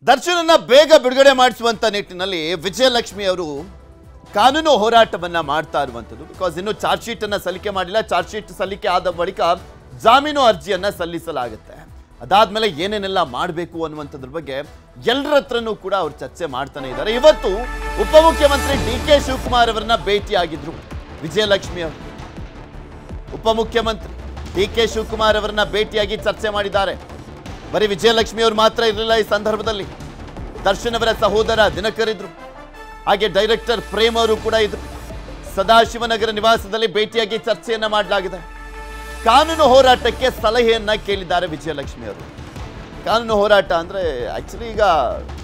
ದರ್ಶನನ್ನ ಬೇಗ ಬಿಡುಗಡೆ ಮಾಡಿಸುವಂತ ನಿಟ್ಟಿನಲ್ಲಿ ವಿಜಯಲಕ್ಷ್ಮಿ ಅವರು ಕಾನೂನು ಹೋರಾಟವನ್ನ ಮಾಡ್ತಾ ಇರುವಂತದ್ದು. ಬಿಕಾಸ್ ಇನ್ನು ಚಾರ್ಜ್ ಶೀಟ್ ಅನ್ನ ಸಲ್ಲಿಕೆ ಮಾಡಿಲ್ಲ. ಚಾರ್ಜ್ ಶೀಟ್ ಸಲ್ಲಿಕೆ ಆದ ಬಳಿಕ ಜಾಮೀನು ಅರ್ಜಿಯನ್ನ ಸಲ್ಲಿಸಲಾಗುತ್ತೆ. ಅದಾದ್ಮೇಲೆ ಏನೇನೆಲ್ಲ ಮಾಡಬೇಕು ಅನ್ನುವಂಥದ್ರ ಬಗ್ಗೆ ಎಲ್ಲರ ಹತ್ರನೂ ಕೂಡ ಅವರು ಚರ್ಚೆ ಮಾಡ್ತಾನೆ ಇದ್ದಾರೆ. ಇವತ್ತು ಉಪಮುಖ್ಯಮಂತ್ರಿ ಡಿ.ಕೆ. ಶಿವಕುಮಾರ್ ಅವರನ್ನ ಭೇಟಿಯಾಗಿದ್ರು ವಿಜಯಲಕ್ಷ್ಮಿ ಅವರು. ಉಪಮುಖ್ಯಮಂತ್ರಿ ಡಿ.ಕೆ. ಶಿವಕುಮಾರ್ ಅವರನ್ನ ಭೇಟಿಯಾಗಿ ಚರ್ಚೆ ಮಾಡಿದ್ದಾರೆ. ಬರೀ ವಿಜಯಲಕ್ಷ್ಮಿ ಅವರು ಮಾತ್ರ ಇರಲಿಲ್ಲ ಈ ಸಂದರ್ಭದಲ್ಲಿ. ದರ್ಶನ್ ಅವರ ಸಹೋದರ ದಿನಕರ್ ಇದ್ರು, ಹಾಗೆ ಡೈರೆಕ್ಟರ್ ಪ್ರೇಮ್ ಅವರು ಕೂಡ ಇದ್ರು. ಸದಾಶಿವನಗರ ನಿವಾಸದಲ್ಲಿ ಭೇಟಿಯಾಗಿ ಚರ್ಚೆಯನ್ನ ಮಾಡಲಾಗಿದೆ. ಕಾನೂನು ಹೋರಾಟಕ್ಕೆ ಸಲಹೆಯನ್ನ ಕೇಳಿದ್ದಾರೆ ವಿಜಯಲಕ್ಷ್ಮಿ ಅವರು. ಕಾನೂನು ಹೋರಾಟ ಅಂದ್ರೆ ಆಕ್ಚುಲಿ ಈಗ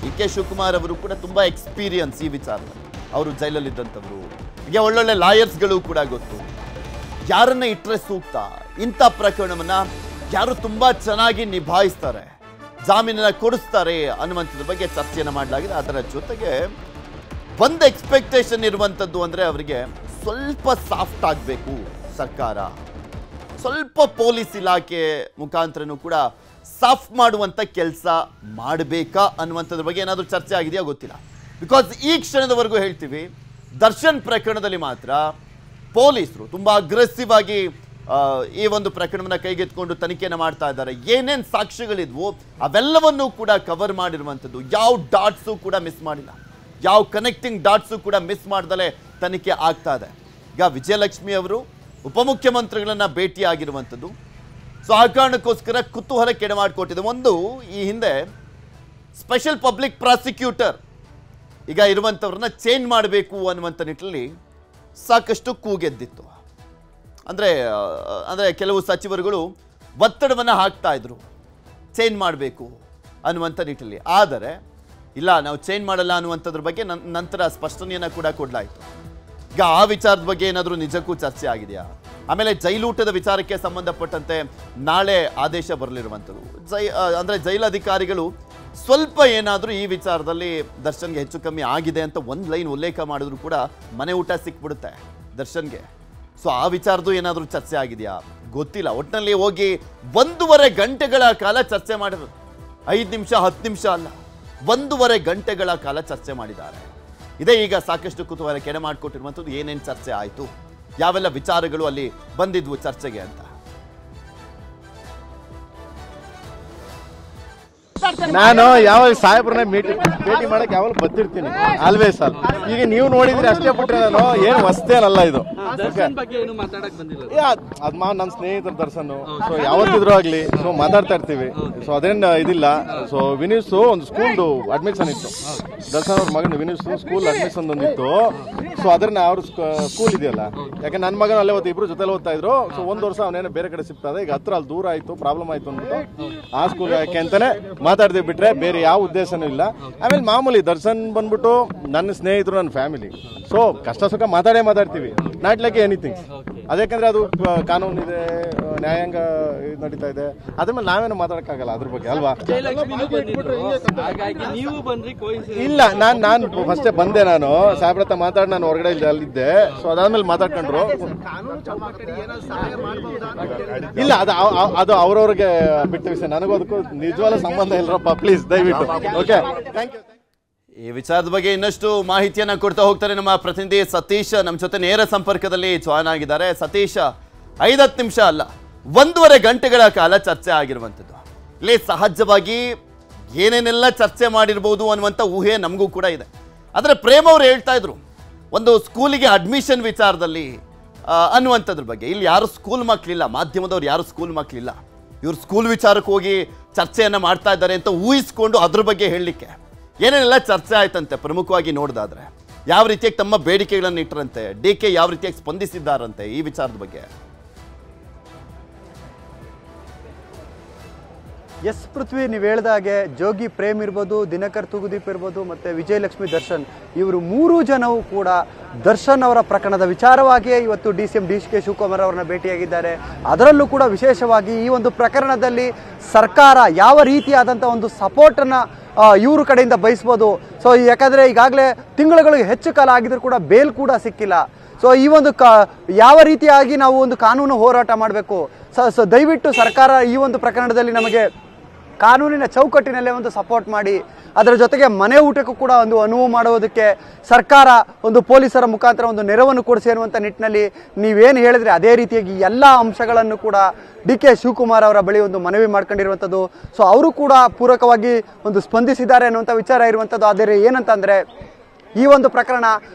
ಡಿ.ಕೆ. ಶಿವಕುಮಾರ್ ಅವರು ಕೂಡ ತುಂಬಾ ಎಕ್ಸ್ಪೀರಿಯನ್ಸ್ ಈ ವಿಚಾರದಲ್ಲಿ. ಅವರು ಜೈಲಲ್ಲಿದ್ದಂಥವ್ರು, ಈಗ ಒಳ್ಳೊಳ್ಳೆ ಲಾಯರ್ಸ್ಗಳು ಕೂಡ ಗೊತ್ತು. ಯಾರನ್ನ ಇಟ್ಟರೆ ಸೂಕ್ತ, ಇಂಥ ಪ್ರಕರಣವನ್ನ ಯಾರು ತುಂಬಾ ಚೆನ್ನಾಗಿ ನಿಭಾಯಿಸ್ತಾರೆ, ಜಾಮೀನನ್ನ ಕೊಡಿಸ್ತಾರೆ ಅನ್ನುವಂಥದ್ರ ಬಗ್ಗೆ ಚರ್ಚೆಯನ್ನು ಮಾಡಲಾಗಿದೆ. ಅದರ ಜೊತೆಗೆ ಒಂದು ಎಕ್ಸ್ಪೆಕ್ಟೇಷನ್ ಇರುವಂಥದ್ದು ಅಂದರೆ ಅವರಿಗೆ ಸ್ವಲ್ಪ ಸಾಫ್ಟ್ ಆಗಬೇಕು ಸರ್ಕಾರ, ಸ್ವಲ್ಪ ಪೊಲೀಸ್ ಇಲಾಖೆ ಮುಖಾಂತರನೂ ಕೂಡ ಸಾಫ್ಟ್ ಮಾಡುವಂಥ ಕೆಲಸ ಮಾಡಬೇಕಾ ಅನ್ನುವಂಥದ್ರ ಬಗ್ಗೆ ಏನಾದರೂ ಚರ್ಚೆ ಆಗಿದೆಯಾ ಗೊತ್ತಿಲ್ಲ. ಬಿಕಾಸ್ ಈ ಕ್ಷಣದವರೆಗೂ ಹೇಳ್ತೀವಿ, ದರ್ಶನ್ ಪ್ರಕರಣದಲ್ಲಿ ಮಾತ್ರ ಪೊಲೀಸರು ತುಂಬ ಅಗ್ರೆಸಿವ್ ಆಗಿ ಈ ಒಂದು ಪ್ರಕರಣವನ್ನು ಕೈಗೆತ್ಕೊಂಡು ತನಿಖೆಯನ್ನು ಮಾಡ್ತಾ ಇದ್ದಾರೆ. ಏನೇನು ಸಾಕ್ಷ್ಯಗಳಿದ್ವು ಅವೆಲ್ಲವನ್ನೂ ಕೂಡ ಕವರ್ ಮಾಡಿರುವಂಥದ್ದು. ಯಾವ ಡಾಟ್ಸು ಕೂಡ ಮಿಸ್ ಮಾಡಿಲ್ಲ, ಯಾವ ಕನೆಕ್ಟಿಂಗ್ ಡಾಟ್ಸು ಕೂಡ ಮಿಸ್ ಮಾಡ್ದಲೇ ತನಿಖೆ ಆಗ್ತಾ ಇದೆ. ಈಗ ವಿಜಯಲಕ್ಷ್ಮಿ ಅವರು ಉಪಮುಖ್ಯಮಂತ್ರಿಗಳನ್ನ ಭೇಟಿಯಾಗಿರುವಂಥದ್ದು. ಸೊ ಆ ಕಾರಣಕ್ಕೋಸ್ಕರ ಕುತೂಹಲ ಕೆಡೆ ಮಾಡಿಕೊಟ್ಟಿದೆ. ಒಂದು, ಈ ಹಿಂದೆ ಸ್ಪೆಷಲ್ ಪಬ್ಲಿಕ್ ಪ್ರಾಸಿಕ್ಯೂಟರ್ ಈಗ ಇರುವಂಥವ್ರನ್ನ ಚೇಂಜ್ ಮಾಡಬೇಕು ಅನ್ನುವಂಥ ನಿಟ್ಟಿನಲ್ಲಿ ಸಾಕಷ್ಟು ಕೂಗೆದ್ದಿತ್ತು. ಅಂದರೆ ಕೆಲವು ಸಚಿವರುಗಳು ಒತ್ತಡವನ್ನು ಹಾಕ್ತಾ ಇದ್ರು ಚೇಂಜ್ ಮಾಡಬೇಕು ಅನ್ನುವಂಥ ನಿಟ್ಟಿನಲ್ಲಿ. ಆದರೆ ಇಲ್ಲ, ನಾವು ಚೇಂಜ್ ಮಾಡಲ್ಲ ಅನ್ನುವಂಥದ್ರ ಬಗ್ಗೆ ನಂತರ ಸ್ಪಷ್ಟನೆಯನ್ನು ಕೂಡ ಕೊಡಲಾಯಿತು. ಈಗ ಆ ವಿಚಾರದ ಬಗ್ಗೆ ಏನಾದರೂ ನಿಜಕ್ಕೂ ಚರ್ಚೆ ಆಗಿದೆಯಾ? ಆಮೇಲೆ ಜೈಲೂಟದ ವಿಚಾರಕ್ಕೆ ಸಂಬಂಧಪಟ್ಟಂತೆ ನಾಳೆ ಆದೇಶ ಬರಲಿರುವಂಥದ್ದು. ಅಂದರೆ ಜೈಲಧಿಕಾರಿಗಳು ಸ್ವಲ್ಪ ಏನಾದರೂ ಈ ವಿಚಾರದಲ್ಲಿ ದರ್ಶನ್ಗೆ ಹೆಚ್ಚು ಕಮ್ಮಿ ಆಗಿದೆ ಅಂತ ಒಂದು ಲೈನ್ ಉಲ್ಲೇಖ ಮಾಡಿದ್ರು ಕೂಡ ಮನೆ ಊಟ ಸಿಕ್ಬಿಡುತ್ತೆ ದರ್ಶನ್ಗೆ. ಸೊ ಆ ವಿಚಾರದ್ದು ಏನಾದರೂ ಚರ್ಚೆ ಆಗಿದೆಯಾ ಗೊತ್ತಿಲ್ಲ. ಒಟ್ಟಿನಲ್ಲಿ ಹೋಗಿ 1.5 ಗಂಟೆಗಳ ಕಾಲ ಚರ್ಚೆ ಮಾಡಿದ್ರು. 5 ನಿಮಿಷ 10 ನಿಮಿಷ ಅಲ್ಲ, 1.5 ಗಂಟೆಗಳ ಕಾಲ ಚರ್ಚೆ ಮಾಡಿದ್ದಾರೆ. ಇದೇ ಈಗ ಸಾಕಷ್ಟು ಕುತೂಹಲ ಕೆಡೆ ಮಾಡಿಕೊಟ್ಟಿರುವಂಥದ್ದು. ಏನೇನು ಚರ್ಚೆ ಆಯಿತು, ಯಾವೆಲ್ಲ ವಿಚಾರಗಳು ಅಲ್ಲಿ ಬಂದಿದ್ವು ಚರ್ಚೆಗೆ ಅಂತ. ನಾನು ಯಾವಾಗ ಸಾಹೇಬ್ರನ್ನ ಭೇಟಿ ಮಾಡಕ್ ಯಾವಾಗ ಬಂದಿರ್ತೀನಿ ಆಲ್ವೇಸ್ ಅಲ್. ಈಗ ನೀವು ನೋಡಿದ್ರೆ ಅಷ್ಟೇ ಬಿಟ್ರೆ ನಾನು ಏನು ಹೊಸ್ತೇನಲ್ಲ ಇದು. ಅದ್ ನನ್ನ ಸ್ನೇಹಿತರು ದರ್ಶನ್, ಸೊ ಯಾವತ್ತಿದ್ರು ಆಗ್ಲಿ ಸೊ ಮಾತಾಡ್ತಾ ಇರ್ತೀವಿ. ಸೊ ಅದೇನ್ ಇದಿಲ್ಲ. ಸೊ ವಿನೀಸ್ ಒಂದು ಸ್ಕೂಲ್ದು ಅಡ್ಮಿಷನ್ ಇತ್ತು, ದರ್ಶನ್ ಅವ್ರ ಮಗನ ವಿನೀಸ್ ಸ್ಕೂಲ್ ಅಡ್ಮಿಷನ್ ಒಂದಿತ್ತು. ಸೊ ಅದನ್ನ ಅವ್ರ ಸ್ಕೂಲ್ ಇದೆಯಲ್ಲ, ಯಾಕೆ ನನ್ನ ಮಗನ ಅಲ್ಲೇ ಇಬ್ರು ಜೊತೆ ಓದ್ತಾ ಇದ್ರು. ಸೊ 1 ವರ್ಷ ಅವನೇನೋ ಬೇರೆ ಕಡೆ ಶಿಫ್ಟ್ ಆದ, ಈಗ ಹತ್ರ ಅಲ್ಲಿ ದೂರ ಆಯ್ತು, ಪ್ರಾಬ್ಲಮ್ ಆಯ್ತು ಅಂದ್ಬಿಟ್ಟು ಆ ಸ್ಕೂಲ್ ಯಾಕೆ ಅಂತಾನೆ ಮಾತಾಡ್ತೀವಿ, ಬಿಟ್ರೆ ಬೇರೆ ಯಾವ ಉದ್ದೇಶನೂ ಇಲ್ಲ. ಆಮೇಲೆ ಮಾಮೂಲಿ ದರ್ಶನ್ ಬಂದ್ಬಿಟ್ಟು ನನ್ನ ಸ್ನೇಹಿತರು, ನನ್ನ ಫ್ಯಾಮಿಲಿ. ಸೊ ಕಷ್ಟ ಸುಖ ಮಾತಾಡ್ತೀವಿ, ನಾಟ್ ಲೈಕ್ ಎನಿಥಿಂಗ್. ಅದಕ್ಕಂದ್ರೆ ಅದು ಕಾನೂನು ಇದೆ, ನ್ಯಾಯಾಂಗ ನಡೀತಾ ಇದೆ, ಅದ್ರ ಮೇಲೆ ನಾವೇನು ಮಾತಾಡಕ್ಕಾಗಲ್ಲ ಅದ್ರ ಬಗ್ಗೆ ಅಲ್ವಾ. ಇಲ್ಲ, ನಾನು ಫಸ್ಟೇ ಬಂದೆ, ನಾನು ಸಾಹೇಬ್ರ ಹತ್ರ ಮಾತಾಡಿ ನಾನು ಹೊರಗಡೆ ಅಲ್ಲಿದ್ದೆ. ಸೊ ಅದಾದ್ಮೇಲೆ ಮಾತಾಡ್ಕೊಂಡ್ರು. ಇಲ್ಲ, ಅದು ಅವ್ರವ್ರಿಗೆ ಬಿಟ್ಟ ವಿಷಯ, ನನಗೂ ಅದಕ್ಕೂ ನಿಜವಾದ ಸಂಬಂಧ ಇಲ್ಲರಪ್ಪ, ಪ್ಲೀಸ್ ದಯವಿಟ್ಟು. Okay, thank you. ಈ ವಿಚಾರದ ಬಗ್ಗೆ ಇನ್ನಷ್ಟು ಮಾಹಿತಿಯನ್ನ ಕೊಡ್ತಾ ಹೋಗ್ತಾರೆ ನಮ್ಮ ಪ್ರತಿನಿಧಿ ಸತೀಶ್. ನಮ್ಮ ಜೊತೆ ನೇರ ಸಂಪರ್ಕದಲ್ಲಿ ಜಾಯ್ನ್ ಆಗಿದ್ದಾರೆ. ಸತೀಶ್, 5-10 ನಿಮಿಷ ಅಲ್ಲ, 1.5 ಗಂಟೆಗಳ ಕಾಲ ಚರ್ಚೆ ಆಗಿರುವಂಥದ್ದು. ಇಲ್ಲಿ ಸಹಜವಾಗಿ ಏನೇನೆಲ್ಲ ಚರ್ಚೆ ಮಾಡಿರ್ಬೋದು ಅನ್ನುವಂಥ ಊಹೆ ನಮಗೂ ಕೂಡ ಇದೆ. ಆದರೆ ಪ್ರೇಮ್ ಅವರು ಹೇಳ್ತಾ ಇದ್ರು ಒಂದು ಸ್ಕೂಲಿಗೆ ಅಡ್ಮಿಷನ್ ವಿಚಾರದಲ್ಲಿ ಅನ್ನುವಂಥದ್ರ ಬಗ್ಗೆ. ಇಲ್ಲಿ ಯಾರು ಸ್ಕೂಲ್ ಮಕ್ಕಳಿಲ್ಲ, ಮಾಧ್ಯಮದವ್ರು ಯಾರು ಸ್ಕೂಲ್ ಮಕ್ಕಳಿಲ್ಲ. ಇವ್ರು ಸ್ಕೂಲ್ ವಿಚಾರಕ್ಕೆ ಹೋಗಿ ಚರ್ಚೆಯನ್ನು ಮಾಡ್ತಾ ಇದ್ದಾರೆ ಅಂತ ಊಹಿಸ್ಕೊಂಡು ಅದ್ರ ಬಗ್ಗೆ ಹೇಳಲಿಕ್ಕೆ ಏನೇನೆಲ್ಲ ಚರ್ಚೆ ಆಯ್ತಂತೆ. ಪ್ರಮುಖವಾಗಿ ನೋಡಿದಾದ್ರೆ ಯಾವ ರೀತಿಯಾಗಿ ತಮ್ಮ ಬೇಡಿಕೆಗಳನ್ನು ಇಟ್ಟರಂತೆ, ಡಿ.ಕೆ. ಯಾವ ರೀತಿಯಾಗಿ ಸ್ಪಂದಿಸಿದ್ದಾರಂತೆ ಈ ವಿಚಾರದ ಬಗ್ಗೆ. ಎಸ್ ಪೃಥ್ವಿ, ನೀವು ಹೇಳಿದಾಗೆ ಜೋಗಿ ಪ್ರೇಮ್ ಇರ್ಬೋದು, ದಿನಕರ್ ತೂಗುದೀಪ್ ಇರ್ಬೋದು, ಮತ್ತು ವಿಜಯಲಕ್ಷ್ಮಿ ದರ್ಶನ್, ಇವರು 3 ಜನವು ಕೂಡ ದರ್ಶನ್ ಅವರ ಪ್ರಕರಣದ ವಿಚಾರವಾಗಿಯೇ ಇವತ್ತು ಡಿ.ಸಿ.ಎಂ ಡಿ.ಕೆ. ಶಿವಕುಮಾರ್ ಅವರನ್ನ ಭೇಟಿಯಾಗಿದ್ದಾರೆ. ಅದರಲ್ಲೂ ಕೂಡ ವಿಶೇಷವಾಗಿ ಈ ಒಂದು ಪ್ರಕರಣದಲ್ಲಿ ಸರ್ಕಾರ ಯಾವ ರೀತಿಯಾದಂಥ ಒಂದು ಸಪೋರ್ಟನ್ನು ಇವ್ರ ಕಡೆಯಿಂದ ಬಯಸ್ಬೋದು. ಸೊ ಯಾಕಂದರೆ ಈಗಾಗಲೇ ತಿಂಗಳುಗಳಿಗೆ ಹೆಚ್ಚು ಕಾಲ ಆಗಿದ್ರೂ ಕೂಡ ಬೇಲ್ ಕೂಡ ಸಿಕ್ಕಿಲ್ಲ. ಸೊ ಈ ಒಂದು ಯಾವ ರೀತಿಯಾಗಿ ನಾವು ಒಂದು ಕಾನೂನು ಹೋರಾಟ ಮಾಡಬೇಕು, ಸೊ ದಯವಿಟ್ಟು ಸರ್ಕಾರ ಈ ಒಂದು ಪ್ರಕರಣದಲ್ಲಿ ನಮಗೆ ಕಾನೂನಿನ ಚೌಕಟ್ಟಿನಲ್ಲೇ ಒಂದು ಸಪೋರ್ಟ್ ಮಾಡಿ, ಅದರ ಜೊತೆಗೆ ಮನೆ ಊಟಕ್ಕೂ ಕೂಡ ಒಂದು ಅನುವು ಮಾಡುವುದಕ್ಕೆ ಸರ್ಕಾರ ಒಂದು ಪೊಲೀಸರ ಮುಖಾಂತರ ಒಂದು ನೆರವನ್ನು ಕೊಡಿಸಿ ಅನ್ನುವಂಥ ನಿಟ್ಟಿನಲ್ಲಿ ನೀವೇನು ಹೇಳಿದ್ರೆ ಅದೇ ರೀತಿಯಾಗಿ ಎಲ್ಲ ಅಂಶಗಳನ್ನು ಕೂಡ ಡಿ.ಕೆ. ಶಿವಕುಮಾರ್ ಅವರ ಬಳಿ ಒಂದು ಮನವಿ ಮಾಡ್ಕೊಂಡಿರುವಂಥದ್ದು. ಸೊ ಅವರು ಕೂಡ ಪೂರಕವಾಗಿ ಒಂದು ಸ್ಪಂದಿಸಿದ್ದಾರೆ ಅನ್ನುವಂಥ ವಿಚಾರ ಇರುವಂಥದ್ದು. ಆದರೆ ಏನಂತಂದರೆ ಈ ಒಂದು ಪ್ರಕರಣ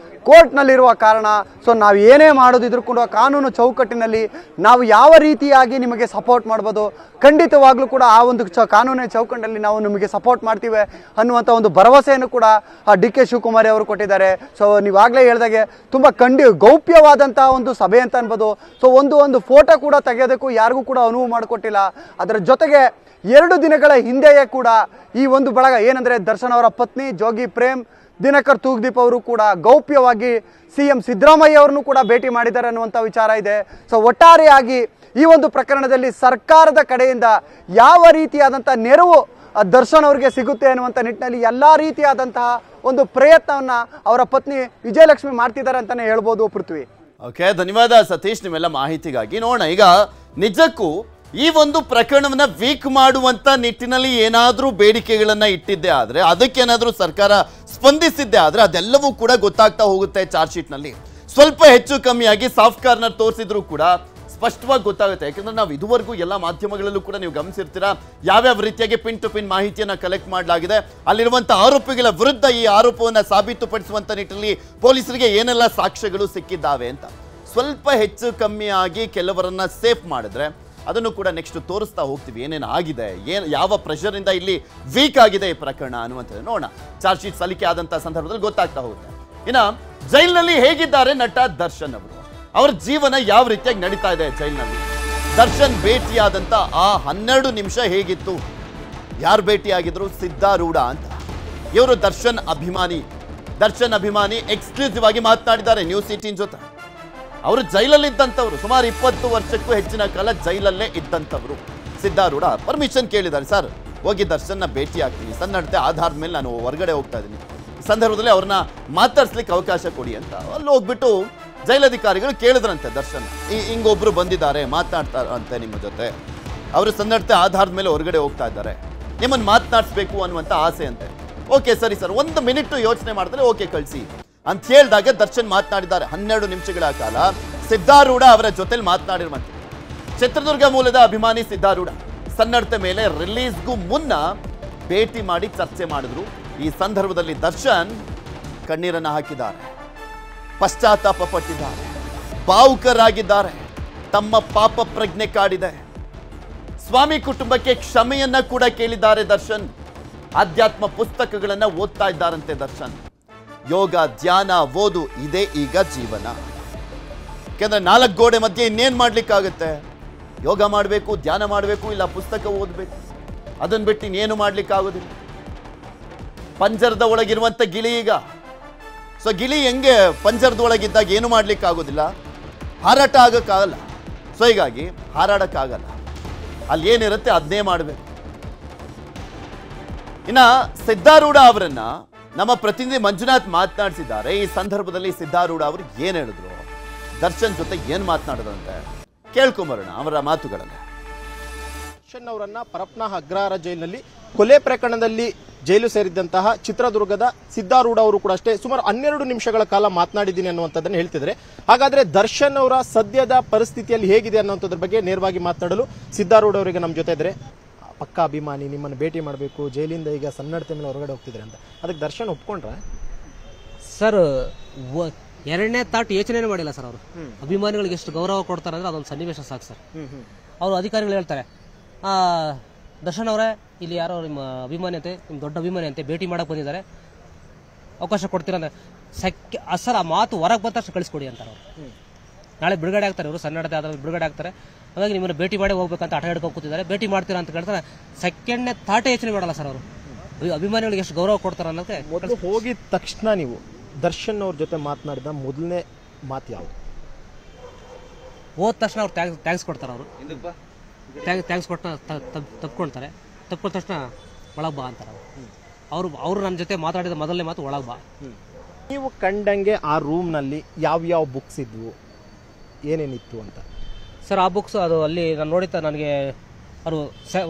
ಕೋರ್ಟ್ನಲ್ಲಿರುವ ಕಾರಣ ಸೊ ನಾವು ಏನೇ ಮಾಡೋದಿದ್ರು ಕೂಡ ಕಾನೂನು ಚೌಕಟ್ಟಿನಲ್ಲಿ ನಾವು ಯಾವ ರೀತಿಯಾಗಿ ನಿಮಗೆ ಸಪೋರ್ಟ್ ಮಾಡ್ಬೋದು, ಖಂಡಿತವಾಗ್ಲೂ ಕೂಡ ಆ ಒಂದು ಕಾನೂನಿನ ಚೌಕಟ್ಟಿನಲ್ಲಿ ನಾವು ನಿಮಗೆ ಸಪೋರ್ಟ್ ಮಾಡ್ತೀವಿ ಅನ್ನುವಂಥ ಒಂದು ಭರವಸೆಯನ್ನು ಕೂಡ ಡಿ.ಕೆ. ಶಿವಕುಮಾರ್ ಅವರು ಕೊಟ್ಟಿದ್ದಾರೆ. ಸೊ ನೀವಾಗಲೇ ಹೇಳಿದಾಗೆ ತುಂಬ ಗೌಪ್ಯವಾದಂಥ ಒಂದು ಸಭೆ ಅಂತ ಅನ್ಬೋದು. ಸೊ ಒಂದು ಫೋಟೋ ಕೂಡ ತೆಗೆಯೋದಕ್ಕೂ ಯಾರಿಗೂ ಕೂಡ ಅನುವು ಮಾಡಿಕೊಟ್ಟಿಲ್ಲ. ಅದರ ಜೊತೆಗೆ 2 ದಿನಗಳ ಹಿಂದೆಯೇ ಕೂಡ ಈ ಒಂದು ಬಳಗ ಏನಂದರೆ ದರ್ಶನ್ ಅವರ ಪತ್ನಿ ಜೋಗಿ ಪ್ರೇಮ್, ದಿನಕರ್ ತೂಗ್ದೀಪ್ ಅವರು ಕೂಡ ಗೌಪ್ಯವಾಗಿ CM ಸಿದ್ದರಾಮಯ್ಯ ಅವರನ್ನು ಕೂಡ ಭೇಟಿ ಮಾಡಿದ್ದಾರೆ ಅನ್ನುವಂಥ ವಿಚಾರ ಇದೆ. ಸೊ ಒಟ್ಟಾರೆಯಾಗಿ ಈ ಒಂದು ಪ್ರಕರಣದಲ್ಲಿ ಸರ್ಕಾರದ ಕಡೆಯಿಂದ ಯಾವ ರೀತಿಯಾದಂಥ ನೆರವು ದರ್ಶನ್ ಅವರಿಗೆ ಸಿಗುತ್ತೆ ಅನ್ನುವಂಥ ನಿಟ್ಟಿನಲ್ಲಿ ಎಲ್ಲ ರೀತಿಯಾದಂತಹ ಒಂದು ಪ್ರಯತ್ನವನ್ನು ಅವರ ಪತ್ನಿ ವಿಜಯಲಕ್ಷ್ಮಿ ಮಾಡ್ತಿದ್ದಾರೆ ಅಂತಲೇ ಹೇಳ್ಬೋದು. ಪೃಥ್ವಿ, ಓಕೆ, ಧನ್ಯವಾದ ಸತೀಶ್ ನಿಮ್ಮೆಲ್ಲ ಮಾಹಿತಿಗಾಗಿ. ನೋಡೋಣ, ಈಗ ನಿಜಕ್ಕೂ ಈ ಒಂದು ಪ್ರಕರಣವನ್ನ ವೀಕ್ ಮಾಡುವಂತ ನಿಟ್ಟಿನಲ್ಲಿ ಏನಾದರೂ ಬೇಡಿಕೆಗಳನ್ನ ಇಟ್ಟಿದ್ದೆ ಆದ್ರೆ, ಅದಕ್ಕೇನಾದ್ರೂ ಸರ್ಕಾರ ಸ್ಪಂದಿಸಿದ್ದೆ ಆದ್ರೆ ಅದೆಲ್ಲವೂ ಕೂಡ ಗೊತ್ತಾಗ್ತಾ ಹೋಗುತ್ತೆ. ಚಾರ್ಜ್ ಶೀಟ್ ನಲ್ಲಿ ಸ್ವಲ್ಪ ಹೆಚ್ಚು ಕಮ್ಮಿಯಾಗಿ ಸಾಫ್ಟ್ ಕಾರ್ನರ್ ತೋರಿಸಿದ್ರು ಕೂಡ ಸ್ಪಷ್ಟವಾಗಿ ಗೊತ್ತಾಗುತ್ತೆ. ಯಾಕಂದ್ರೆ ನಾವು ಇದುವರೆಗೂ ಎಲ್ಲ ಮಾಧ್ಯಮಗಳಲ್ಲೂ ಕೂಡ ನೀವು ಗಮನಿಸಿರ್ತೀರಾ ಯಾವ್ಯಾವ ರೀತಿಯಾಗಿ ಪಿನ್ ಟು ಪಿನ್ ಮಾಹಿತಿಯನ್ನ ಕಲೆಕ್ಟ್ ಮಾಡಲಾಗಿದೆ, ಅಲ್ಲಿರುವಂತಹ ಆರೋಪಿಗಳ ವಿರುದ್ಧ ಈ ಆರೋಪವನ್ನ ಸಾಬೀತುಪಡಿಸುವಂತ ನಿಟ್ಟಿನಲ್ಲಿ ಪೊಲೀಸರಿಗೆ ಏನೆಲ್ಲ ಸಾಕ್ಷ್ಯಗಳು ಸಿಕ್ಕಿದ್ದಾವೆ ಅಂತ. ಸ್ವಲ್ಪ ಹೆಚ್ಚು ಕಮ್ಮಿಯಾಗಿ ಕೆಲವರನ್ನ ಸೇಫ್ ಮಾಡಿದ್ರೆ ಅದನ್ನು ಕೂಡ ನೆಕ್ಸ್ಟ್ ತೋರಿಸ್ತಾ ಹೋಗ್ತೀವಿ, ಏನೇನು ಆಗಿದೆ, ಯಾವ ಪ್ರೆಷರ್ ಇಂದ ಇಲ್ಲಿ ವೀಕ್ ಆಗಿದೆ ಈ ಪ್ರಕರಣ ಅನ್ನುವಂಥದ್ದು. ನೋಡೋಣ, ಚಾರ್ಜ್ ಶೀಟ್ ಸಲ್ಲಿಕೆ ಆದಂತಹ ಸಂದರ್ಭದಲ್ಲಿ ಗೊತ್ತಾಗ್ತಾ ಹೋಗುತ್ತೆ. ಇನ್ನ ಜೈಲಿನಲ್ಲಿ ಹೇಗಿದ್ದಾರೆ ನಟ ದರ್ಶನ್ ಅವರು, ಅವರ ಜೀವನ ಯಾವ ರೀತಿಯಾಗಿ ನಡೀತಾ ಇದೆ ಜೈಲಿನಲ್ಲಿ, ದರ್ಶನ್ ಭೇಟಿಯಾದಂತ ಆ 12 ನಿಮಿಷ ಹೇಗಿತ್ತು, ಯಾರು ಭೇಟಿಯಾಗಿದ್ರು, ಸಿದ್ಧಾರೂಢ ಅಂತ. ಇವರು ದರ್ಶನ್ ಅಭಿಮಾನಿ ಎಕ್ಸ್ಕ್ಲೂಸಿವ್ ಆಗಿ ಮಾತನಾಡಿದ್ದಾರೆ ನ್ಯೂಸ್ 18 ಜೊತೆ. ಅವರು ಜೈಲಲ್ಲಿ ಇದ್ದಂಥವ್ರು, ಸುಮಾರು 20 ವರ್ಷಕ್ಕೂ ಹೆಚ್ಚಿನ ಕಾಲ ಜೈಲಲ್ಲೇ ಇದ್ದಂಥವ್ರು ಸಿದ್ಧಾರೂಢ. ಪರ್ಮಿಷನ್ ಕೇಳಿದ್ದಾರೆ, ಸರ್ ಹೋಗಿ ದರ್ಶನ್ನ ಭೇಟಿ ಆಗ್ತೀನಿ, ಸನ್ನಡತೆ ಆಧಾರದ ಮೇಲೆ ನಾನು ಹೊರಗಡೆ ಹೋಗ್ತಾ ಇದ್ದೀನಿ, ಈ ಸಂದರ್ಭದಲ್ಲಿ ಅವ್ರನ್ನ ಮಾತಾಡ್ಸ್ಲಿಕ್ಕೆ ಅವಕಾಶ ಕೊಡಿ ಅಂತ. ಅಲ್ಲಿ ಹೋಗ್ಬಿಟ್ಟು ಜೈಲಧಿಕಾರಿಗಳು ಕೇಳಿದ್ರಂತೆ ದರ್ಶನ್, ಹಿಂಗೊಬ್ರು ಬಂದಿದ್ದಾರೆ ಮಾತನಾಡ್ತಾರಂತೆ ನಿಮ್ಮ ಜೊತೆ, ಅವರು ಸನ್ನಡತೆ ಆಧಾರದ ಮೇಲೆ ಹೊರಗಡೆ ಹೋಗ್ತಾ ಇದ್ದಾರೆ, ನಿಮ್ಮನ್ನು ಮಾತನಾಡಿಸ್ಬೇಕು ಅನ್ನುವಂಥ ಆಸೆ ಅಂತೆ. ಓಕೆ ಸರಿ ಸರ್, 1 ಮಿನಿಟ್ ಯೋಚನೆ ಮಾಡಿದ್ರೆ ಓಕೆ ಕಳಿಸಿ ಅಂತ ಹೇಳಿದಾಗ ದರ್ಶನ್ ಮಾತನಾಡಿದ್ದಾರೆ 12 ನಿಮಿಷಗಳ ಕಾಲ. ಸಿದ್ಧಾರೂಢ ಅವರ ಜೊತೆಲಿ ಮಾತನಾಡಿರುವಂತೆ. ಚಿತ್ರದುರ್ಗ ಮೂಲದ ಅಭಿಮಾನಿ ಸಿದ್ಧಾರೂಢ ಸನ್ನಡತೆ ಮೇಲೆ ರಿಲೀಸ್ಗೂ ಮುನ್ನ ಭೇಟಿ ಮಾಡಿ ಚರ್ಚೆ ಮಾಡಿದ್ರು. ಈ ಸಂದರ್ಭದಲ್ಲಿ ದರ್ಶನ್ ಕಣ್ಣೀರನ್ನು ಹಾಕಿದ್ದಾರೆ, ಪಶ್ಚಾತ್ತಾಪ ಪಟ್ಟಿದ್ದಾರೆ, ಭಾವುಕರಾಗಿದ್ದಾರೆ, ತಮ್ಮ ಪಾಪ ಪ್ರಜ್ಞೆ ಕಾಡಿದೆ, ಸ್ವಾಮಿ ಕುಟುಂಬಕ್ಕೆ ಕ್ಷಮೆಯನ್ನ ಕೂಡ ಕೇಳಿದ್ದಾರೆ ದರ್ಶನ್. ಆಧ್ಯಾತ್ಮ ಪುಸ್ತಕಗಳನ್ನ ಓದ್ತಾ ಇದ್ದಾರಂತೆ ದರ್ಶನ್. ಯೋಗ ಧ್ಯಾನ ಓದು ಇದೇ ಈಗ ಜೀವನ. ಯಾಕಂದ್ರೆ 4 ಗೋಡೆ ಮಧ್ಯೆ ಇನ್ನೇನ್ ಮಾಡ್ಲಿಕ್ಕಾಗುತ್ತೆ, ಯೋಗ ಮಾಡಬೇಕು, ಧ್ಯಾನ ಮಾಡಬೇಕು, ಇಲ್ಲ ಪುಸ್ತಕ ಓದಬೇಕು, ಅದನ್ನ ಬಿಟ್ಟು ಇನ್ನೇನು ಮಾಡ್ಲಿಕ್ಕಾಗೋದಿಲ್ಲ. ಪಂಜರದ ಒಳಗಿರುವಂತ ಗಿಳಿ ಈಗ, ಸೊ ಗಿಳಿ ಹೆಂಗೆ ಪಂಜರದ ಒಳಗಿದ್ದಾಗ ಏನು ಮಾಡ್ಲಿಕ್ಕಾಗೋದಿಲ್ಲ, ಹಾರಾಟ ಆಗಕ್ಕಾಗಲ್ಲ. ಸೊ ಹೀಗಾಗಿ ಹಾರಾಡಕ್ಕಾಗಲ್ಲ, ಅಲ್ಲಿ ಏನಿರುತ್ತೆ ಅದನ್ನೇ ಮಾಡಬೇಕು. ಇನ್ನ ಸಿದ್ಧಾರೂಢ ಅವರನ್ನ ನಮ್ಮ ಪ್ರತಿನಿಧಿ ಮಂಜುನಾಥ್ ಮಾತನಾಡಿಸಿದ್ದಾರೆ. ಈ ಸಂದರ್ಭದಲ್ಲಿ ಸಿದ್ಧಾರೂಢ ಅವರು ಏನ್ ಹೇಳಿದ್ರು, ದರ್ಶನ್ ಜೊತೆ ಏನ್ ಮಾತನಾಡಿದ್ರಂತೆ ಕೇಳ್ಕೊಂಬರೋಣ ಅವರ ಮಾತುಗಳಲ್ಲಿ. ದರ್ಶನ್ ಅವರನ್ನ ಪರಪ್ನ ಅಗ್ರಹಾರ ಜೈಲಿನಲ್ಲಿ ಕೊಲೆ ಪ್ರಕರಣದಲ್ಲಿ ಜೈಲು ಸೇರಿದಂತಹ ಚಿತ್ರದುರ್ಗದ ಸಿದ್ಧಾರೂಢ ಅವರು ಕೂಡ ಅಷ್ಟೇ ಸುಮಾರು 12 ನಿಮಿಷಗಳ ಕಾಲ ಮಾತನಾಡಿದ್ದೀನಿ ಅನ್ನುವಂಥದ್ದನ್ನು ಹೇಳ್ತಿದ್ದಾರೆ. ಹಾಗಾದ್ರೆ ದರ್ಶನ್ ಅವರ ಸದ್ಯದ ಪರಿಸ್ಥಿತಿಯಲ್ಲಿ ಹೇಗಿದೆ ಅನ್ನುವಂಥದ್ರ ಬಗ್ಗೆ ನೇರವಾಗಿ ಮಾತನಾಡಲು ಸಿದ್ಧಾರೂಢ ಅವರಿಗೆ ನಮ್ಮ ಜೊತೆ ಇದ್ರೆ. ಪಕ್ಕ ಅಭಿಮಾನಿ, ನಿಮ್ಮನ್ನು ಭೇಟಿ ಮಾಡಬೇಕು, ಜೈಲಿಂದ ಈಗ ಸನ್ನಡತೆ ಮೇಲೆ ಹೊರಗಡೆ ಹೋಗ್ತಿದ್ರೆ ಅಂತ, ಅದಕ್ಕೆ ದರ್ಶನ್ ಒಪ್ಕೊಂಡ್ರೆ? ಸರ್, 2ನೇ ತಾಟ್ ಯೋಚನೆ ಮಾಡಿಲ್ಲ ಸರ್. ಅವರು ಅಭಿಮಾನಿಗಳಿಗೆ ಎಷ್ಟು ಗೌರವ ಕೊಡ್ತಾರೆ ಅಂದ್ರೆ ಅದೊಂದು ಸನ್ನಿವೇಶ ಸಾಕು ಸರ್. ಅವರು ಅಧಿಕಾರಿಗಳು ಹೇಳ್ತಾರೆ, ದರ್ಶನ್ ಅವರೇ ಇಲ್ಲಿ ಯಾರೋ ನಿಮ್ಮ ಅಭಿಮಾನಿ ಅಂತೆ, ನಿಮ್ಮ ದೊಡ್ಡ ಅಭಿಮಾನಿ ಅಂತೆ, ಭೇಟಿ ಮಾಡಕ್ಕೆ ಬಂದಿದ್ದಾರೆ, ಅವಕಾಶ ಕೊಡ್ತೀರಂದ್ರೆ ಸರ್ ಆ ಮಾತು ಹೊರಗೆ ಬಂದ ತಕ್ಷಣ ಕಳಿಸ್ಕೊಡಿ ಅಂತಾರೆ ಅವರು. ನಾಳೆ ಬಿಡುಗಡೆ ಆಗ್ತಾರೆ, ಇವರು ಸನ್ನಡತೆ ಆದ ಬಿಡುಗಡೆ ಆಗ್ತಾರೆ, ಹಾಗಾಗಿ ನಿಮ್ಮನ್ನು ಭೇಟಿ ಮಾಡಿ ಹೋಗ್ಬೇಕಂತ ಆಟ ಹಿಡ್ಕೊಂಡು ಕೂತಿದ್ದಾರೆ, ಭೇಟಿ ಮಾಡ್ತೀರಾ ಅಂತ ಕೇಳ್ತಾರೆ. ಸೆಕೆಂಡ್ನೇ ತಾಟೇ ಯೋಚನೆ ಮಾಡಲ್ಲ ಸರ್ ಅವರು. ಅಭಿಮಾನಿಗಳಿಗೆ ಎಷ್ಟು ಗೌರವ ಕೊಡ್ತಾರೆ ಅನ್ನೋಕ್ಕೆ. ಮೊದಲು ಹೋಗಿದ ತಕ್ಷಣ ನೀವು ದರ್ಶನ್ ಅವ್ರ ಜೊತೆ ಮಾತನಾಡಿದ ಮೊದಲನೇ ಮಾತು ಯಾವುದು? ಹೋದ ತಕ್ಷಣ ಅವ್ರು ಥ್ಯಾಂಕ್ಸ್ ಕೊಡ್ತಾರೆ. ಅವರು ಥ್ಯಾಂಕ್ಸ್ ಕೊಟ್ಟು ತಪ್ಕೊಳ್ತಾರೆ. ತಪ್ಕೊಂಡ ತಕ್ಷಣ ಒಳಗೆ ಬಾ ಅಂತಾರೆ ಅವರು ನನ್ನ ಜೊತೆ ಮಾತಾಡಿದ ಮೊದಲನೇ ಮಾತು ಒಳಗೆ ಬಾ. ನೀವು ಕಂಡಂಗೆ ಆ ರೂಮ್ನಲ್ಲಿ ಯಾವ್ಯಾವ ಬುಕ್ಸ್ ಇದ್ವು, ಏನೇನಿತ್ತು ಅಂತ? ಸರ್ ಆ ಬುಕ್ಸ್ ಅದು ಅಲ್ಲಿ ನಾನು ನೋಡಿದ್ದ ನನಗೆ ಅವರು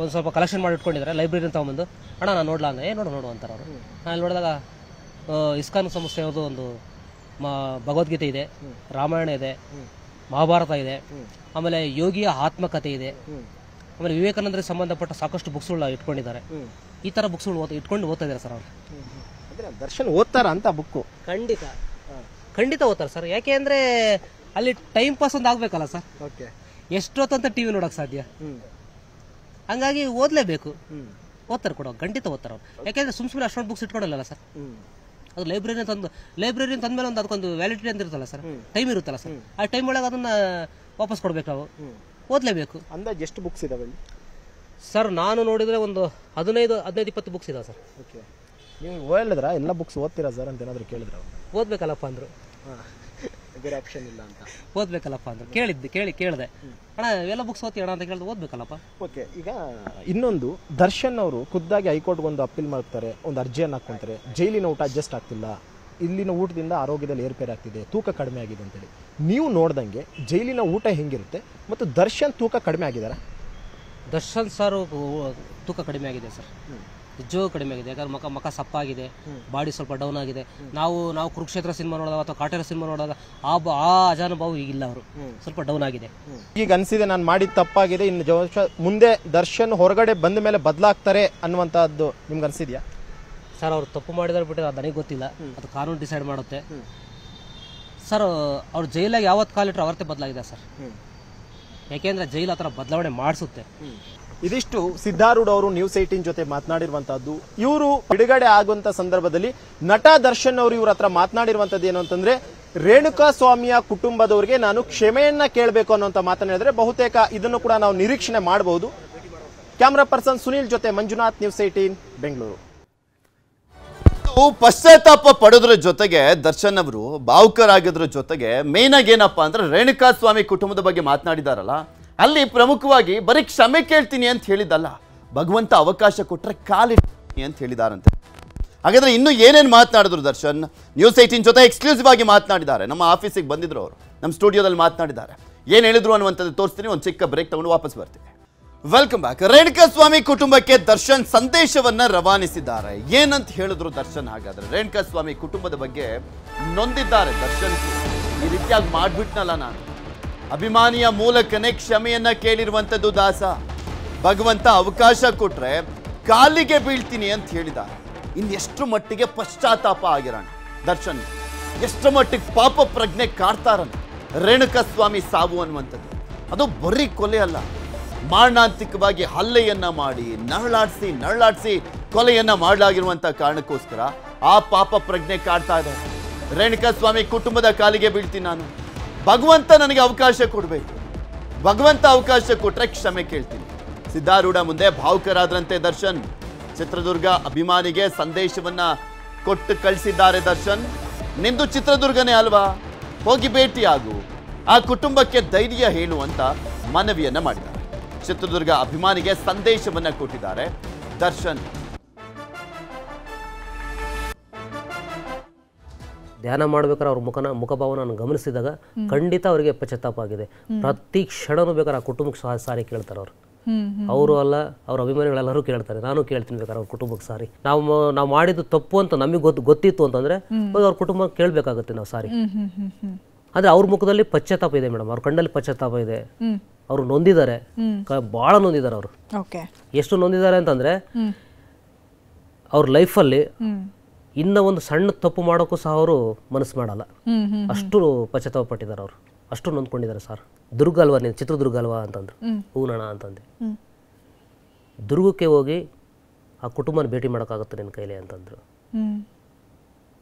ಒಂದು ಸ್ವಲ್ಪ ಕಲೆಕ್ಷನ್ ಮಾಡಿ ಇಟ್ಕೊಂಡಿದ್ದಾರೆ, ಲೈಬ್ರರಿನ ತೊಗೊಂಬಂದು ಅಣ್ಣ ನಾನು ನೋಡಲ್ಲ ಅಂದರೆ ನೋಡು ಅಂತಾರೆ ಅವರು. ನಾನು ಅಲ್ಲಿ ನೋಡಿದಾಗ ಇಸ್ಕಾನ್ ಸಂಸ್ಥೆಯವ್ರದ್ದು ಒಂದು ಭಗವದ್ಗೀತೆ ಇದೆ, ರಾಮಾಯಣ ಇದೆ, ಮಹಾಭಾರತ ಇದೆ, ಆಮೇಲೆ ಯೋಗಿಯ ಆತ್ಮಕಥೆ ಇದೆ, ಆಮೇಲೆ ವಿವೇಕಾನಂದರಿಗೆ ಸಂಬಂಧಪಟ್ಟ ಸಾಕಷ್ಟು ಬುಕ್ಸ್ಗಳನ್ನ ಇಟ್ಕೊಂಡಿದ್ದಾರೆ. ಈ ಥರ ಬುಕ್ಸ್ಗಳು ಇಟ್ಕೊಂಡು ಓದ್ತಾ ಇದ್ದಾರೆ ಸರ್ ಅವರು. ದರ್ಶನ್ ಓದ್ತಾರ ಅಂತ ಬುಕ್ಕು? ಖಂಡಿತ ಓದ್ತಾರೆ ಸರ್. ಯಾಕೆ ಅಂದರೆ ಅಲ್ಲಿ ಟೈಮ್ ಪಾಸ್ ಒಂದು ಆಗಬೇಕಲ್ಲ ಸರ್. ಓಕೆ. ಎಷ್ಟೊತ್ತಂತ ಟಿ ವಿ ನೋಡೋಕೆ ಸಾಧ್ಯ? ಹಂಗಾಗಿ ಓದಲೇಬೇಕು. ಓದ್ತಾರೆ ಕೊಡೋ, ಖಂಡಿತ ಓದ್ತಾರೆ ಅವ್ರು. ಯಾಕೆಂದರೆ ಸುಮ್ಮನೆ ಅಷ್ಟೊಂದು ಬುಕ್ಸ್ ಇಟ್ಕೊಳ್ಳಲ್ಲ ಸರ್. ಅದು ಲೈಬ್ರರಿನ ತಂದ್ಮೇಲೆ ಒಂದು ಅದಕ್ಕೊಂದು ವ್ಯಾಲಿಡಿಟಿ ಅಂತ ಇರುತ್ತಲ್ಲ ಸರ್, ಟೈಮ್ ಇರುತ್ತಲ್ಲ ಸರ್. ಆ ಟೈಮ್ ಒಳಗೆ ಅದನ್ನು ವಾಪಸ್ ಕೊಡ್ಬೇಕು, ನಾವು ಓದಲೇಬೇಕು. ಅಂದಾಜು ಎಷ್ಟು ಬುಕ್ಸ್ ಇದಾವೆ ಸರ್? ನಾನು ನೋಡಿದರೆ ಒಂದು 15-20 ಬುಕ್ಸ್ ಇದಾವೆ ಸರ್. ಓಕೆ. ನೀವು ಹೇಳಿದ್ರ ಎಲ್ಲ ಬುಕ್ಸ್ ಓದ್ತೀರಾ ಸರ್ ಅಂತ ಏನಾದರೂ ಕೇಳಿದ್ರ? ಓದ್ಬೇಕಲ್ಲಪ್ಪ ಅಂದರು. ಬೇರೆ ಆಪ್ಷನ್ ಇಲ್ಲ ಅಂತ ಓದ್ಬೇಕಲ್ಲಪ್ಪ ಅಂದರು. ಕೇಳಿದೆ ಅಣ್ಣ ಎಲ್ಲ ಬುಕ್ಸ್ ಓದ್ತೀಯ ಅಣ್ಣ ಅಂತ ಕೇಳಿದ್ರೆ ಓದ್ಬೇಕಲ್ಲಪ್ಪ. ಓಕೆ. ಈಗ ಇನ್ನೊಂದು, ದರ್ಶನ್ ಅವರು ಖುದ್ದಾಗಿ ಹೈಕೋರ್ಟ್ಗೆ ಒಂದು ಅಪೀಲ್ ಮಾಡ್ತಾರೆ, ಒಂದು ಅರ್ಜಿಯನ್ನು ಹಾಕ್ಕೊಂತಾರೆ. ಜೈಲಿನ ಊಟ ಅಡ್ಜಸ್ಟ್ ಆಗ್ತಿಲ್ಲ, ಇಲ್ಲಿನ ಊಟದಿಂದ ಆರೋಗ್ಯದಲ್ಲಿ ಏರ್ಪೇರ್ ಆಗ್ತಿದೆ, ತೂಕ ಕಡಿಮೆ ಆಗಿದೆ ಅಂತೇಳಿ. ನೀವು ನೋಡ್ದಂಗೆ ಜೈಲಿನ ಊಟ ಹೆಂಗಿರುತ್ತೆ ಮತ್ತು ದರ್ಶನ್ ತೂಕ ಕಡಿಮೆ ಆಗಿದಾರ? ದರ್ಶನ್ ಸರ್ ತೂಕ ಕಡಿಮೆ ಆಗಿದೆ ಸರ್, ನಿಜವೂ ಕಡಿಮೆ ಆಗಿದೆ. ಯಾಕಂದ್ರೆ ಮಕ ಸಪ್ಪಾಗಿದೆ, ಬಾಡಿ ಸ್ವಲ್ಪ ಡೌನ್ ಆಗಿದೆ. ನಾವು ಕುರುಕ್ಷೇತ್ರ ಸಿನಿಮಾ ನೋಡಿದಾಗ ಅಥವಾ ಕಾಟೇರ ಸಿನಿಮಾ ನೋಡಿದಾಗ ಆ ಅಜಾನುಭಾವ ಈಗಿಲ್ಲ, ಅವರು ಸ್ವಲ್ಪ ಡೌನ್ ಆಗಿದೆ. ಈಗ ಅನ್ಸಿದೆ ನಾನು ಮಾಡಿದ ತಪ್ಪಾಗಿದೆ, ಇನ್ನು ಮುಂದೆ ದರ್ಶನ್ ಹೊರಗಡೆ ಬಂದ ಮೇಲೆ ಬದಲಾಗ್ತಾರೆ ಅನ್ನುವಂಥದ್ದು ನಿಮ್ಗೆ ಅನ್ಸಿದ್ಯಾ? ಸರ್ ಅವ್ರು ತಪ್ಪು ಮಾಡಿದ್ರೆ ಬಿಟ್ಟರೆ ಅದು ನನಗೆ ಗೊತ್ತಿಲ್ಲ, ಅದು ಕಾನೂನು ಡಿಸೈಡ್ ಮಾಡುತ್ತೆ ಸರ್. ಅವ್ರು ಜೈಲಾಗಿ ಯಾವತ್ತು ಕಾಲಿಟ್ರು ಅವತ್ತೇ ಬದಲಾಗಿದೆ ಸರ್. ಯಾಕೆಂದ್ರೆ ಜೈಲು ಆ ಥರ ಬದಲಾವಣೆ ಮಾಡಿಸುತ್ತೆ. ಇದಿಷ್ಟು ಸಿದ್ಧಾರೂಢ ಅವರು ನ್ಯೂಸ್ 18 ಜೊತೆ ಮಾತನಾಡಿರುವಂತಹದ್ದು. ಇವರು ಬಿಡುಗಡೆ ಆಗುವಂತ ಸಂದರ್ಭದಲ್ಲಿ ನಟ ದರ್ಶನ್ ಅವರು ಇವ್ರ ಹತ್ರ ಮಾತನಾಡಿರುವಂತದ್ದು ಏನು ಅಂತಂದ್ರೆ, ರೇಣುಕಾ ಸ್ವಾಮಿಯ ಕುಟುಂಬದವರಿಗೆ ನಾನು ಕ್ಷಮೆಯನ್ನ ಕೇಳಬೇಕು ಅನ್ನುವಂತ ಮಾತನ್ನ ಹೇಳಿದ್ರೆ ಬಹುತೇಕ ಇದನ್ನು ಕೂಡ ನಾವು ನಿರೀಕ್ಷಣೆ ಮಾಡಬಹುದು. ಕ್ಯಾಮರಾ ಪರ್ಸನ್ ಸುನೀಲ್ ಜೊತೆ ಮಂಜುನಾಥ್, ನ್ಯೂಸ್ 18 ಬೆಂಗಳೂರು. ಪಶ್ಚಾತ್ತಾಪ ಪಡೋದ್ರ ಜೊತೆಗೆ ದರ್ಶನ್ ಅವರು ಭಾವುಕರಾಗೋದ್ರ ಜೊತೆಗೆ ಮೇನ್ ಆಗಿ ಏನಪ್ಪಾ ಅಂದ್ರೆ ರೇಣುಕಾ ಸ್ವಾಮಿ ಕುಟುಂಬದ ಬಗ್ಗೆ ಮಾತನಾಡಿದಾರಲ್ಲ, ಅಲ್ಲಿ ಪ್ರಮುಖವಾಗಿ ಬರೀ ಕ್ಷಮೆ ಕೇಳ್ತೀನಿ ಅಂತ ಹೇಳಿದಲ್ಲ, ಭಗವಂತ ಅವಕಾಶ ಕೊಟ್ಟರೆ ಕಾಲಿಡ್ತೀನಿ ಅಂತ ಹೇಳಿದಾರಂತೆ. ಹಾಗಾದ್ರೆ ಇನ್ನು ಏನೇನು ಮಾತನಾಡಿದ್ರು ದರ್ಶನ್? ನ್ಯೂಸ್ 18 ಜೊತೆ ಎಕ್ಸ್ಕ್ಲೂಸಿವ್ ಆಗಿ ಮಾತನಾಡಿದ್ದಾರೆ. ನಮ್ಮ ಆಫೀಸಿಗೆ ಬಂದಿದ್ರು ಅವರು, ನಮ್ಮ ಸ್ಟುಡಿಯೋದಲ್ಲಿ ಮಾತನಾಡಿದ್ದಾರೆ. ಏನು ಹೇಳಿದ್ರು ಅನ್ನುವಂಥದ್ದು ತೋರಿಸ್ತೀನಿ. ಒಂದು ಚಿಕ್ಕ ಬ್ರೇಕ್ ತಗೊಂಡು ವಾಪಸ್ ಬರ್ತೀನಿ. Welcome back. ರೇಣುಕಾ ಸ್ವಾಮಿ ಕುಟುಂಬಕ್ಕೆ ದರ್ಶನ್ ಸಂದೇಶವನ್ನ ರವಾನಿಸಿದ್ದಾರೆ. ಏನಂತ ಹೇಳಿದ್ರು ದರ್ಶನ್? ಹಾಗಾದ್ರೆ ರೇಣುಕಾ ಸ್ವಾಮಿ ಕುಟುಂಬದ ಬಗ್ಗೆ ನೊಂದಿದ್ದಾರೆ ದರ್ಶನ್. ಈ ರೀತಿಯಾಗಿ ಮಾಡ್ಬಿಟ್ನಲ್ಲ ನಾನು, ಅಭಿಮಾನಿಯ ಮೂಲಕನೇ ಕ್ಷಮೆಯನ್ನ ಕೇಳಿರುವಂಥದ್ದು ದಾಸ, ಭಗವಂತ ಅವಕಾಶ ಕೊಟ್ರೆ ಕಾಲಿಗೆ ಬೀಳ್ತೀನಿ ಅಂತ ಹೇಳಿದ್ದಾರೆ. ಇನ್ನೆಷ್ಟು ಮಟ್ಟಿಗೆ ಪಶ್ಚಾತ್ತಾಪ ಆಗಿರೋಣ ದರ್ಶನ್, ಎಷ್ಟು ಮಟ್ಟಿಗೆ ಪಾಪ ಪ್ರಜ್ಞೆ ಕಾಡ್ತಾರಲ್ಲ. ರೇಣುಕಾ ಸ್ವಾಮಿ ಸಾವು ಅನ್ನುವಂಥದ್ದು ಅದು ಬರೀ ಕೊಲೆ ಅಲ್ಲ, ಮಾರಣಾಂತಿಕವಾಗಿ ಹಲ್ಲೆಯನ್ನ ಮಾಡಿ ನರಳಾಡಿಸಿ ಕೊಲೆಯನ್ನ ಮಾಡಲಾಗಿರುವಂತ ಕಾರಣಕ್ಕೋಸ್ಕರ ಆ ಪಾಪ ಪ್ರಜ್ಞೆ ಕಾಡ್ತಾ ಇದೆ. ರೇಣುಕಾ ಸ್ವಾಮಿ ಕುಟುಂಬದ ಕಾಲಿಗೆ ಬೀಳ್ತೀನಿ ನಾನು, ಭಗವಂತ ನನಗೆ ಅವಕಾಶ ಕೊಡಬೇಕು, ಭಗವಂತ ಅವಕಾಶ ಕೊಟ್ರೆ ಕ್ಷಮೆ ಕೇಳ್ತೀನಿ. ಸಿದ್ಧಾರೂಢ ಮುಂದೆ ಭಾವುಕರಾದ್ರಂತೆ ದರ್ಶನ್. ಚಿತ್ರದುರ್ಗ ಅಭಿಮಾನಿಗೆ ಸಂದೇಶವನ್ನ ಕೊಟ್ಟು ಕಳಿಸಿದ್ದಾರೆ ದರ್ಶನ್. ನಿಂದು ಚಿತ್ರದುರ್ಗನೇ ಅಲ್ವಾ, ಹೋಗಿ ಭೇಟಿಯಾಗು, ಆ ಕುಟುಂಬಕ್ಕೆ ಧೈರ್ಯ ಹೇಳು ಅಂತ ಮನವಿಯನ್ನ ಮಾಡಿದ್ದಾರೆ. ಚಿತ್ರದುರ್ಗ ಅಭಿಮಾನಿಗೆ ಸಂದೇಶವನ್ನ ಕೊಟ್ಟಿದ್ದಾರೆ ದರ್ಶನ್. ಧ್ಯಾನ ಮಾಡ್ಬೇಕಾದ್ರೆ ಅವ್ರ ಮುಖಭಾವನ ಗಮನಿಸಿದಾಗ ಖಂಡಿತ ಅವರಿಗೆ ಪಶ್ಚಾತ್ತಾಪ ಆಗಿದೆ. ಪ್ರತಿ ಕ್ಷಣನೂ ಬೇಕಾದ್ರೆ ಆ ಕುಟುಂಬಕ್ಕೆ ಸಾರಿ ಕೇಳ್ತಾರೆ ಅವರು. ಅವರು ಅಲ್ಲ, ಅವ್ರ ಅಭಿಮಾನಿಗಳೆಲ್ಲರೂ ಕೇಳ್ತಾರೆ. ನಾನು ಕೇಳ್ತೀನಿ ಬೇಕಾದ್ರೆ ಅವ್ರ ಕುಟುಂಬಕ್ಕೆ ಸಾರಿ. ನಾವು ಮಾಡಿದ್ದು ತಪ್ಪು ಅಂತ ನಮಗೆ ಗೊತ್ತಿತ್ತು ಅಂತಂದ್ರೆ ಅವ್ರ ಕುಟುಂಬ ಕೇಳಬೇಕಾಗುತ್ತೆ ನಾವು ಸಾರಿ. ಆದ್ರೆ ಅವ್ರ ಮುಖದಲ್ಲಿ ಪಶ್ಚಾತ್ತಾಪ ಇದೆ ಮೇಡಮ್, ಅವ್ರ ಕಣ್ಣಲ್ಲಿ ಪಶ್ಚಾತ್ತಾಪ ಇದೆ. ಅವರು ನೊಂದಿದ್ದಾರೆ, ಬಹಳ ನೊಂದಿದ್ದಾರೆ ಅವರು. ಎಷ್ಟು ನೊಂದಿದ್ದಾರೆ ಅಂತಂದ್ರೆ ಅವ್ರ ಲೈಫಲ್ಲಿ ಇನ್ನ ಒಂದು ಸಣ್ಣ ತಪ್ಪು ಮಾಡೋಕ್ಕೂ ಸಹ ಅವರು ಮನಸ್ಸು ಮಾಡಲ್ಲ, ಅಷ್ಟು ಪಶ್ಚಾತ್ತಾಪ ಪಟ್ಟಿದ್ದಾರೆ ಅವರು, ಅಷ್ಟು ನೊಂದ್ಕೊಂಡಿದ್ದಾರೆ ಸರ್. ದುರ್ಗ ಅಲ್ವಾ ನೀನು, ಚಿತ್ರದುರ್ಗ ಅಲ್ವಾ ಅಂತಂದ್ರು. ಹೂನಣ್ಣ ಅಂತಂದೆ. ದುರ್ಗಕ್ಕೆ ಹೋಗಿ ಆ ಕುಟುಂಬನ ಭೇಟಿ ಮಾಡೋಕ್ಕಾಗುತ್ತೆ ನಿನ್ನ ಕೈಲಿ ಅಂತಂದ್ರು.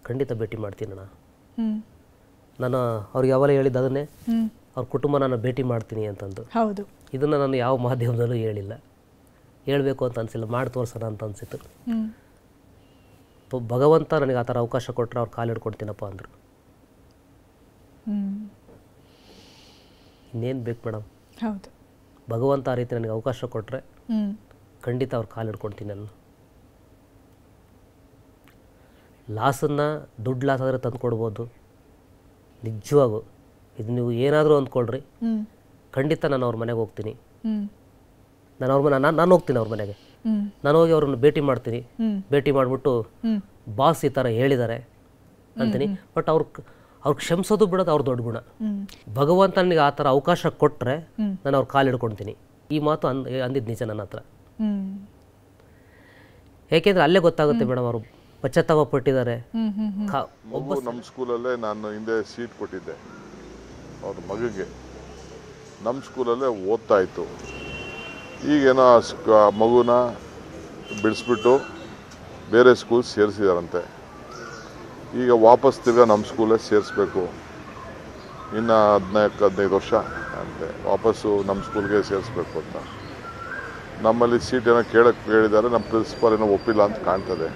ಖಂಡಿತ ಭೇಟಿ ಮಾಡ್ತೀನಣ್ಣ. ನಾನು ಅವ್ರಿಗೆ ಯಾವಾಗ ಹೇಳಿದ್ದು ಅದನ್ನೇ, ಅವ್ರ ಕುಟುಂಬ ನಾನು ಭೇಟಿ ಮಾಡ್ತೀನಿ ಅಂತಂದು. ಹೌದು, ಇದನ್ನು ನಾನು ಯಾವ ಮಾಧ್ಯಮದಲ್ಲೂ ಹೇಳಿಲ್ಲ, ಹೇಳಬೇಕು ಅಂತ ಅನಿಸಿಲ್ಲ, ಮಾಡಿ ತೋರ್ಸೋಣ ಅಂತ ಅನಿಸಿತ್ತು. ಭಗವಂತ ನನಗೆ ಆ ಥರ ಅವಕಾಶ ಕೊಟ್ಟರೆ ಅವ್ರು ಕಾಲು ಹಿಡ್ಕೊಡ್ತೀನಪ್ಪ ಅಂದರು. ಇನ್ನೇನು ಬೇಕು ಮೇಡಮ್? ಹೌದು, ಭಗವಂತ ಆ ರೀತಿ ನನಗೆ ಅವಕಾಶ ಕೊಟ್ಟರೆ ಖಂಡಿತ ಅವ್ರು ಕಾಲು ಹಿಡ್ಕೊಡ್ತೀನಿ ನಾನು. ಲಾಸನ್ನು ದುಡ್ಡು ಲಾಸ್ ಆದರೆ ತಂದು ಕೊಡ್ಬೋದು, ನಿಜವಾಗೂ ಇದು ನೀವು ಏನಾದರೂ ಅಂದ್ಕೊಳ್ರಿ, ಖಂಡಿತ ನಾನು ಅವ್ರ ಮನೆಗೆ ಹೋಗ್ತೀನಿ. ನಾನು ಅವ್ರ ಮನೆ ನಾನು ಹೋಗ್ತೀನಿ ಅವ್ರ ಮನೆಗೆ. ನಾನು ಹೋಗಿ ಅವ್ರನ್ನ ಭೇಟಿ ಮಾಡ್ತೀನಿ. ಭೇಟಿ ಮಾಡಿಬಿಟ್ಟು ಬಾಸ್ ಈ ಥರ ಹೇಳಿದ್ದಾರೆ ಅಂತೀನಿ. ಬಟ್ ಅವ್ರು ಕ್ಷಮಿಸೋದು ಬಿಡೋದು ಅವ್ರ ದೊಡ್ಡ ಗುಣ. ಭಗವಂತನಿಗೆ ಆ ಥರ ಅವಕಾಶ ಕೊಟ್ಟರೆ ನಾನು ಅವ್ರ ಕಾಲು ಹಿಡ್ಕೊಳ್ತೀನಿ. ಈ ಮಾತು ಅಂದಿದ್ದು ನಿಜ ನನ್ನ ಹತ್ರ. ಏಕೆಂದರೆ ಅಲ್ಲೇ ಗೊತ್ತಾಗುತ್ತೆ ಮೇಡಮ್ ಅವರು ಪಶ್ಚಾತ್ತಾಪ ಪಟ್ಟಿದ್ದಾರೆ. ನಮ್ಮ ಸ್ಕೂಲಲ್ಲೇ ನಾನು ಹಿಂದೆ ಸೀಟ್ ಕೊಟ್ಟಿದ್ದೆ ಅವ್ರ ಮಗುಗೆ. ನಮ್ಮ ಸ್ಕೂಲಲ್ಲೇ ಓದ್ತಾ ಇತ್ತು. ಈಗೇನೋ ಮಗುನ ಬಿಡಿಸ್ಬಿಟ್ಟು ಬೇರೆ ಸ್ಕೂಲ್ ಸೇರಿಸಿದಾರಂತೆ. ಈಗ ವಾಪಸ್ ತಿರ್ಗಾ ನಮ್ಮ ಸ್ಕೂಲೇ ಸೇರಿಸ್ಬೇಕು. ಇನ್ನು 14-15 ವರ್ಷ ಅಂತೆ ವಾಪಸ್ಸು ನಮ್ಮ ಸ್ಕೂಲ್ಗೆ ಸೇರಿಸ್ಬೇಕು ಅಂತ. ನಮ್ಮಲ್ಲಿ ಸೀಟ್ ಏನೋ ಕೇಳಿದ್ದಾರೆ. ನಮ್ಮ ಪ್ರಿನ್ಸಿಪಾಲ್ ಏನೋ ಒಪ್ಪಿಲ್ಲ ಅಂತ ಕಾಣ್ತದೆ.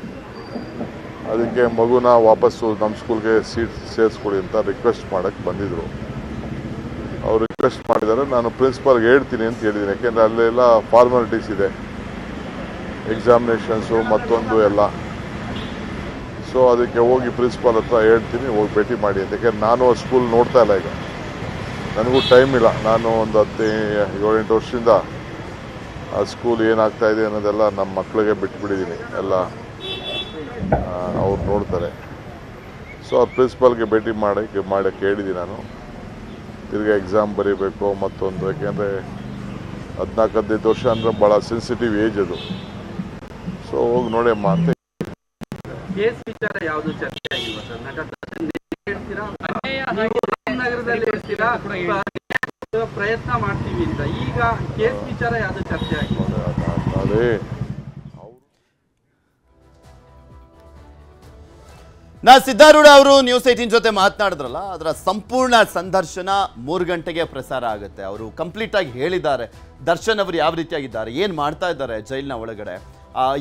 ಅದಕ್ಕೆ ಮಗುನ ವಾಪಸ್ಸು ನಮ್ಮ ಸ್ಕೂಲ್ಗೆ ಸೀಟ್ ಸೇರಿಸ್ಕೊಡಿ ಅಂತ ರಿಕ್ವೆಸ್ಟ್ ಮಾಡೋಕ್ಕೆ ಬಂದಿದ್ದರು. ಅವ್ರು ರಿಕ್ವೆಸ್ಟ್ ಮಾಡಿದ್ದಾರೆ. ನಾನು ಪ್ರಿನ್ಸಿಪಾಲ್ಗೆ ಹೇಳ್ತೀನಿ ಅಂತ ಹೇಳಿದ್ದೀನಿ. ಯಾಕೆಂದರೆ ಅಲ್ಲೆಲ್ಲ ಫಾರ್ಮಾಲಿಟೀಸ್ ಇದೆ, ಎಕ್ಸಾಮಿನೇಷನ್ಸು ಮತ್ತೊಂದು ಎಲ್ಲ. ಸೊ ಅದಕ್ಕೆ ಹೋಗಿ ಪ್ರಿನ್ಸಿಪಾಲ್ ಹತ್ರ ಹೇಳ್ತೀನಿ, ಹೋಗಿ ಭೇಟಿ ಮಾಡಿ ಅಂತ. ಯಾಕೆಂದ್ರೆ ನಾನು ಆ ಸ್ಕೂಲ್ ನೋಡ್ತಾ ಇಲ್ಲ. ಈಗ ನನಗೂ ಟೈಮ್ ಇಲ್ಲ. ನಾನು ಒಂದು 7-8 ವರ್ಷದಿಂದ ಆ ಸ್ಕೂಲ್ ಏನಾಗ್ತಾ ಇದೆ ಅನ್ನೋದೆಲ್ಲ ನಮ್ಮ ಮಕ್ಕಳಿಗೆ ಬಿಟ್ಬಿಟ್ಟಿದ್ದೀನಿ. ಎಲ್ಲ ಅವ್ರು ನೋಡ್ತಾರೆ. ಸೊ ಆ ಪ್ರಿನ್ಸಿಪಾಲ್ಗೆ ಭೇಟಿ ಮಾಡೋಕ್ಕೆ ಹೇಳಿದ್ದೀನಿ ನಾನು. ತಿರ್ಗಿ ಎಕ್ಸಾಮ್ ಬರೀಬೇಕು ಮತ್ತೊಂದು. ಯಾಕೆಂದರೆ 14-15 ವರ್ಷ ಅಂದರೆ ಭಾಳ ಸೆನ್ಸಿಟಿವ್ ಏಜ್ ಅದು. ಸೊ ಹೋಗಿ ನೋಡಮ್ಮ ಅಂತ. ಕೇಸ್ ವಿಚಾರ ಯಾವುದು ಚರ್ಚೆ ಆಗಿಲ್ವಾ ಸರ್? ನಟ ಹೇಳ್ತೀರಾ ನಗರದಲ್ಲಿ ಹೇಳ್ತೀರಾ ಪ್ರಯತ್ನ ಮಾಡ್ತೀವಿ ಅಂತ. ಈಗ ಕೇಸ್ ವಿಚಾರ ಯಾವುದು ಚರ್ಚೆ ಆಗಿಲ್ಲ. ಅದೇ ಸಿದ್ದಾರೂಢ ಅವರು ನ್ಯೂಸ್ 18 ಜೊತೆ ಮಾತನಾಡಿದ್ರಲ್ಲ, ಅದರ ಸಂಪೂರ್ಣ ಸಂದರ್ಶನ 3 ಗಂಟೆಗೆ ಪ್ರಸಾರ ಆಗುತ್ತೆ. ಅವರು ಕಂಪ್ಲೀಟ್ ಆಗಿ ಹೇಳಿದ್ದಾರೆ ದರ್ಶನ್ ಅವರು ಯಾವ ರೀತಿಯಾಗಿದ್ದಾರೆ, ಏನು ಮಾಡ್ತಾ ಇದ್ದಾರೆ ಜೈಲಿನ ಒಳಗಡೆ,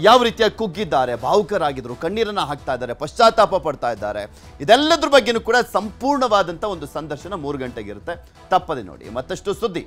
ಯಾವ ರೀತಿಯಾಗಿ ಕುಗ್ಗಿದ್ದಾರೆ, ಭಾವುಕರಾಗಿದ್ರು, ಕಣ್ಣೀರನ್ನ ಹಾಕ್ತಾ ಇದ್ದಾರೆ, ಪಶ್ಚಾತ್ತಾಪ ಪಡ್ತಾ ಇದ್ದಾರೆ. ಇದೆಲ್ಲದ್ರ ಬಗ್ಗೆನೂ ಕೂಡ ಸಂಪೂರ್ಣವಾದಂಥ ಒಂದು ಸಂದರ್ಶನ 3 ಗಂಟೆಗೆ ಇರುತ್ತೆ. ತಪ್ಪದೆ ನೋಡಿ. ಮತ್ತಷ್ಟು ಸುದ್ದಿ